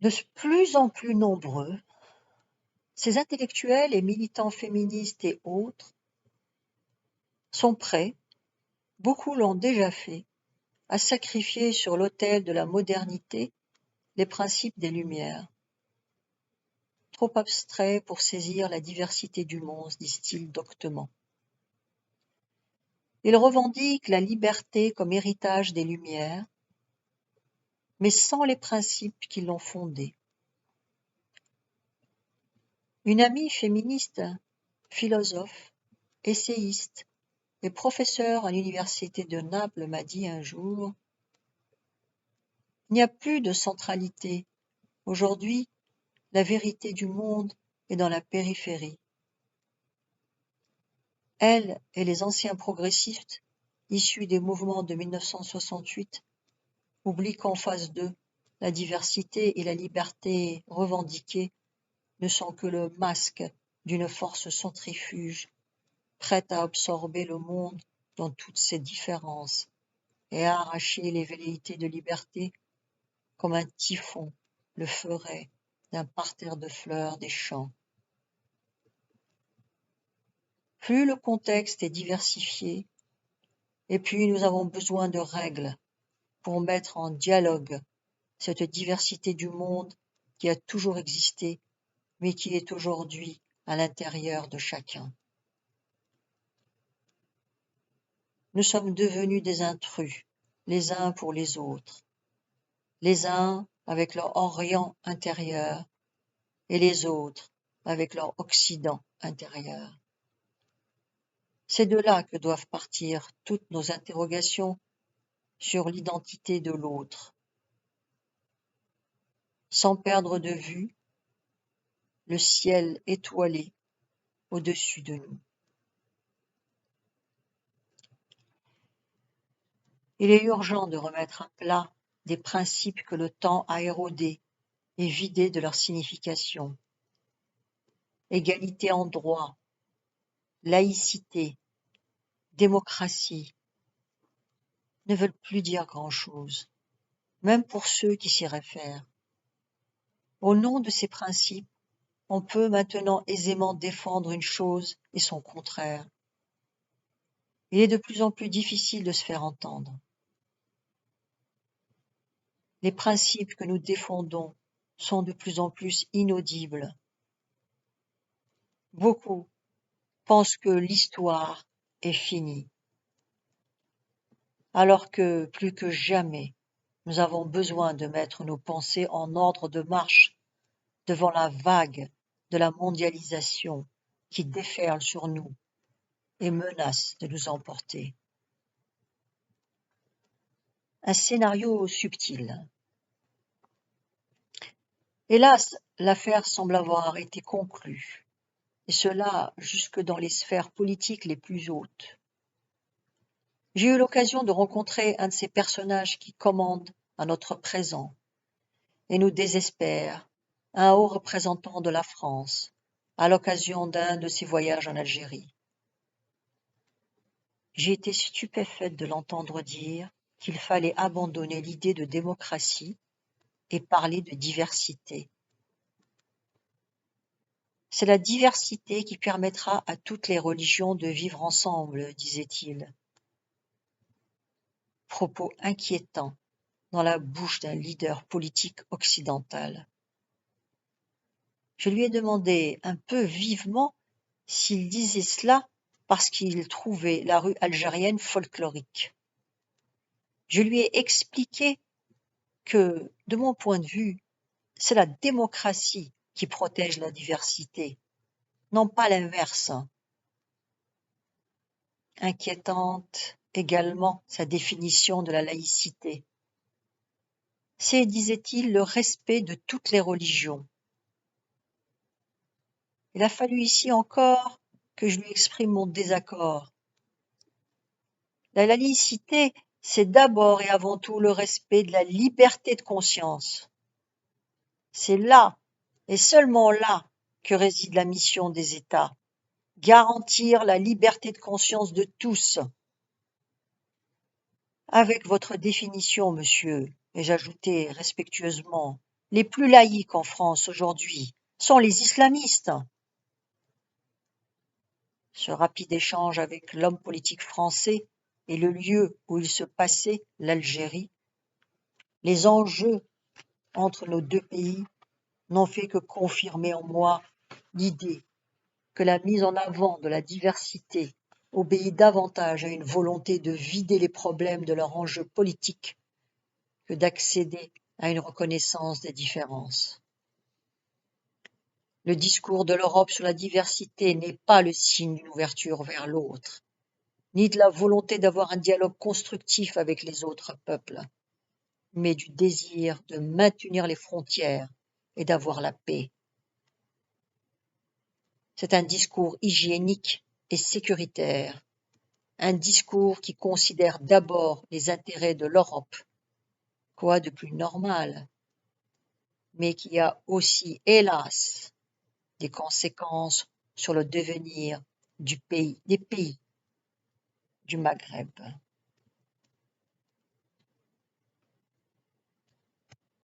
De plus en plus nombreux, ces intellectuels et militants féministes et autres sont prêts, beaucoup l'ont déjà fait, à sacrifier sur l'autel de la modernité les principes des Lumières. Trop abstraits pour saisir la diversité du monde, disent-ils doctement. Ils revendiquent la liberté comme héritage des Lumières, mais sans les principes qui l'ont fondée. Une amie féministe, philosophe, essayiste et professeure à l'université de Naples m'a dit un jour: « Il n'y a plus de centralité. Aujourd'hui, la vérité du monde est dans la périphérie. » Elle et les anciens progressistes, issus des mouvements de 1968, oublient qu'en face d'eux, la diversité et la liberté revendiquées ne sont que le masque d'une force centrifuge, prête à absorber le monde dans toutes ses différences et à arracher les velléités de liberté comme un typhon le ferait d'un parterre de fleurs des champs. Plus le contexte est diversifié, et puis nous avons besoin de règles pour mettre en dialogue cette diversité du monde qui a toujours existé, mais qui est aujourd'hui à l'intérieur de chacun. Nous sommes devenus des intrus, les uns pour les autres, les uns avec leur Orient intérieur et les autres avec leur Occident intérieur. C'est de là que doivent partir toutes nos interrogations sur l'identité de l'autre, sans perdre de vue le ciel étoilé au-dessus de nous. Il est urgent de remettre à plat des principes que le temps a érodés et vidés de leur signification. Égalité en droit, laïcité, démocratie ne veulent plus dire grand-chose, même pour ceux qui s'y réfèrent. Au nom de ces principes, on peut maintenant aisément défendre une chose et son contraire. Il est de plus en plus difficile de se faire entendre. Les principes que nous défendons sont de plus en plus inaudibles. Beaucoup pensent que l'histoire est finie, alors que plus que jamais, nous avons besoin de mettre nos pensées en ordre de marche devant la vague de la mondialisation qui déferle sur nous et menace de nous emporter. Un scénario subtil. Hélas, l'affaire semble avoir été conclue, et cela jusque dans les sphères politiques les plus hautes. J'ai eu l'occasion de rencontrer un de ces personnages qui commandent à notre présent et nous désespère, un haut représentant de la France, à l'occasion d'un de ses voyages en Algérie. J'ai été stupéfaite de l'entendre dire qu'il fallait abandonner l'idée de démocratie et parler de diversité. C'est la diversité qui permettra à toutes les religions de vivre ensemble, disait-il. Propos inquiétants dans la bouche d'un leader politique occidental. Je lui ai demandé un peu vivement s'il disait cela parce qu'il trouvait la rue algérienne folklorique. Je lui ai expliqué que, de mon point de vue, c'est la démocratie qui protège la diversité, non pas l'inverse. Inquiétante également sa définition de la laïcité. C'est, disait-il, le respect de toutes les religions. Il a fallu ici encore que je lui exprime mon désaccord. La laïcité, c'est d'abord et avant tout le respect de la liberté de conscience. C'est là, et seulement là, que réside la mission des États, garantir la liberté de conscience de tous. Avec votre définition, monsieur, ai-je ajouté respectueusement, Les plus laïques en France aujourd'hui sont les islamistes. Ce rapide échange avec l'homme politique français et le lieu où il se passait, l'Algérie, les enjeux entre nos deux pays n'ont fait que confirmer en moi l'idée que la mise en avant de la diversité obéit davantage à une volonté de vider les problèmes de leurs enjeux politiques que d'accéder à une reconnaissance des différences. Le discours de l'Europe sur la diversité n'est pas le signe d'une ouverture vers l'autre, ni de la volonté d'avoir un dialogue constructif avec les autres peuples, mais du désir de maintenir les frontières et d'avoir la paix. C'est un discours hygiénique et sécuritaire, un discours qui considère d'abord les intérêts de l'Europe, quoi de plus normal, mais qui a aussi, hélas, des conséquences sur le devenir des pays du Maghreb.